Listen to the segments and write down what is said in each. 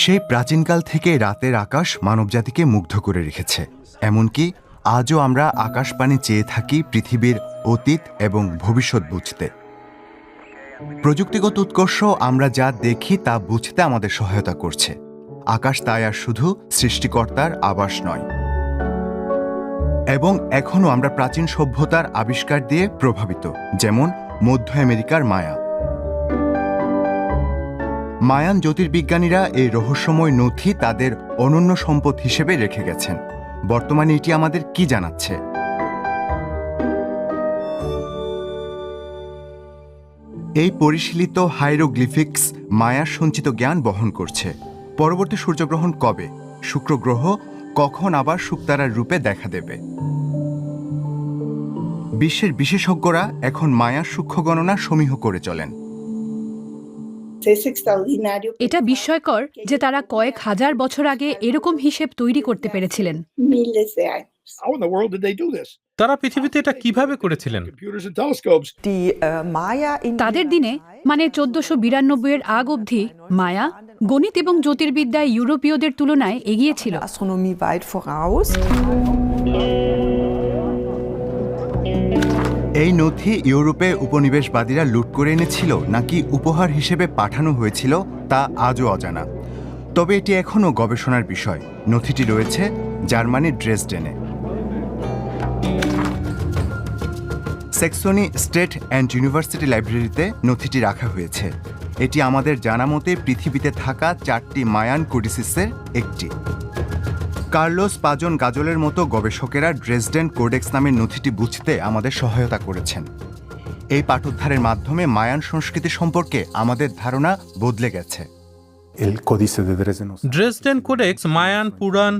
সেই প্রাচীনকাল থেকে রাতের আকাশ মানবজাতিকে মুগ্ধ করে রেখেছে। এমনকি আজও আমরা আকাশপানে চেয়ে থাকি পৃথিবীর অতীত এবং ভবিষ্যৎ বুঝতে। প্রযুক্তিগত উৎকর্ষ আমরা যা দেখি তা বুঝতে আমাদের সহায়তা করছে। আকাশ তাই আর শুধু সৃষ্টিকর্তার আবাস নয়। এবং এখনও আমরা প্রাচীন সভ্যতার আবিষ্কার দিয়ে প্রভাবিত, যেমন মধ্য আমেরিকার মায়া। মায়ান জ্যোতির্বিজ্ঞানীরা এই রহস্যময় নথি তাদের অনন্য সম্পদ হিসেবে রেখে গেছেন। বর্তমানে এটি আমাদের কি জানাচ্ছে? এই পরিশীলিত হাইরোগ্লিফিক্স মায়ার সঞ্চিত জ্ঞান বহন করছে। পরবর্তী সূর্যগ্রহণ কবে, শুক্র গ্রহ কখন আবার শুকতারার রূপে দেখা দেবে। বিশ্বের বিশেষজ্ঞরা এখন মায়ার সূক্ষ্ম গণনা সমীহ করে চলেন। এটা বিস্ময়কর যে তারা কয়েক হাজার বছর আগে এরকম হিসেব তৈরি করতে পেরেছিলেন। তারা পৃথিবীতে এটা কিভাবে করেছিলেন? তাদের দিনে, মানে 1492 এর আগ অবধি, মায়া গণিত এবং জ্যোতির্বিদ্যায় ইউরোপীয়দের তুলনায় এগিয়ে ছিল। এই নথি ইউরোপে উপনিবেশবাদীরা লুট করে এনেছিল নাকি উপহার হিসেবে পাঠানো হয়েছিল তা আজও অজানা। তবে এটি এখনও গবেষণার বিষয়। নথিটি রয়েছে জার্মানির ড্রেসডেনে। স্যাক্সনি স্টেট অ্যান্ড ইউনিভার্সিটি লাইব্রেরিতে নথিটি রাখা হয়েছে। এটি আমাদের জানা মতে পৃথিবীতে থাকা 4টি মায়ান কোডিসিসের একটি। কার্লোস পাজন গাজলের মতো গবেষকেরা ড্রেসডেন কোডেক্স নামের নথিটি বুঝতে আমাদের সহায়তা করেছেন। এই পাঠোদ্ধারের মাধ্যমে মায়ান সংস্কৃতি সম্পর্কে আমাদের ধারণা বদলে গেছে। ড্রেসডেন কোডেক্স মায়ান পুরাণ,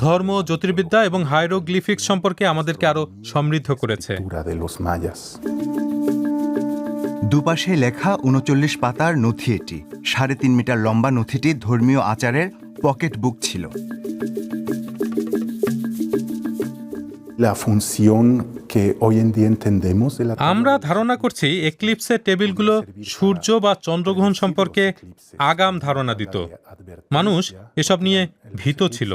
ধর্ম, জ্যোতির্বিদ্যা এবং হাইরোগ্লিফিক্স সম্পর্কে আমাদেরকে আরো সমৃদ্ধ করেছে। দুপাশে লেখা 39 পাতার নথি এটি। 3.5 মিটার লম্বা নথিটি ধর্মীয় আচারের পকেট বুক ছিল। আমরা ধারণা করছি এক্লিপসের টেবিলগুলো সূর্য বা চন্দ্রগ্রহণ সম্পর্কে আগাম ধারণা দিত। মানুষ এসব নিয়ে ভীত ছিল।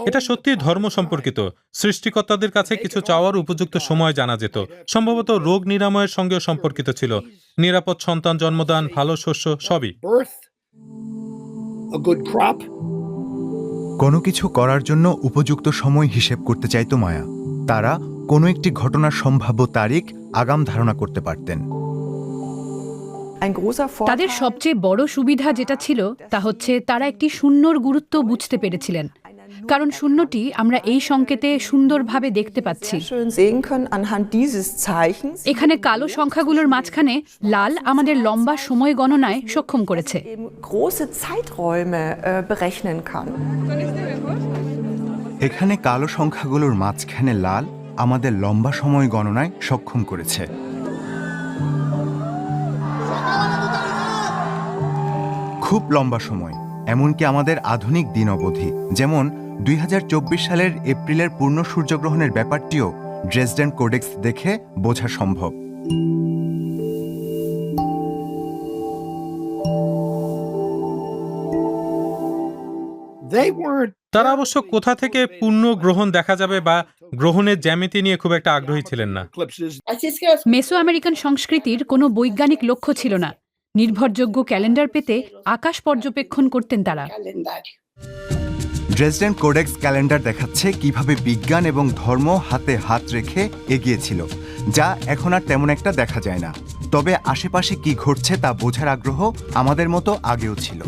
এটা সত্যি ধর্ম সম্পর্কিত। সৃষ্টিকর্তাদের কাছে কিছু চাওয়ার উপযুক্ত সময় জানা যেত। সম্ভবত রোগ নিরাময়ের সঙ্গেও সম্পর্কিত ছিল। নিরাপদ সন্তান জন্মদান, ভালো শস্য, সবই। কোনো কিছু করার জন্য উপযুক্ত সময় হিসেব করতে চাইতো মায়া। তারা কোনো একটি ঘটনার সম্ভাব্য তারিখ আগাম ধারণা করতে পারতেন। তাদের সবচেয়ে বড় সুবিধা যেটা ছিল তা হচ্ছে তারা একটি শূন্যর গুরুত্ব বুঝতে পেরেছিলেন, কারণ শূন্যটি আমরা এই সংকেতে সুন্দরভাবে দেখতে পাচ্ছি। এখানে কালো সংখ্যাগুলোর মাঝখানে লাল আমাদের লম্বা সময় গণনায় সক্ষম করেছে। এখানে কালো সংখ্যাগুলোর মাঝখানে লাল আমাদের লম্বা সময় গণনায় সক্ষম করেছে। খুব লম্বা সময়, এমনকি আমাদের আধুনিক দিন অবধি। যেমন 2024 সালের এপ্রিলের পূর্ণ সূর্যগ্রহণের ব্যাপারটিও ড্রেসডেন কোডেক্স দেখে বোঝা সম্ভব। তারা অবশ্য কোথা থেকে পূর্ণ গ্রহণ দেখা যাবে বা গ্রহণের জ্যামিতি নিয়ে খুব একটা আগ্রহী ছিলেন না। মেসো আমেরিকান সংস্কৃতির কোনো বৈজ্ঞানিক লক্ষ্য ছিল না। নির্ভরযোগ্য ক্যালেন্ডার পেতে আকাশ পর্যবেক্ষণ করতেন তারা। ড্রেসডেন কোডেক্স ক্যালেন্ডার দেখাচ্ছে কিভাবে বিজ্ঞান এবং ধর্ম হাতে হাত রেখে এগিয়েছিল, যা এখন আর তেমন একটা দেখা যায় না। তবে আশেপাশে কি ঘটছে তা বোঝার আগ্রহ আমাদের মতো আগেও ছিল।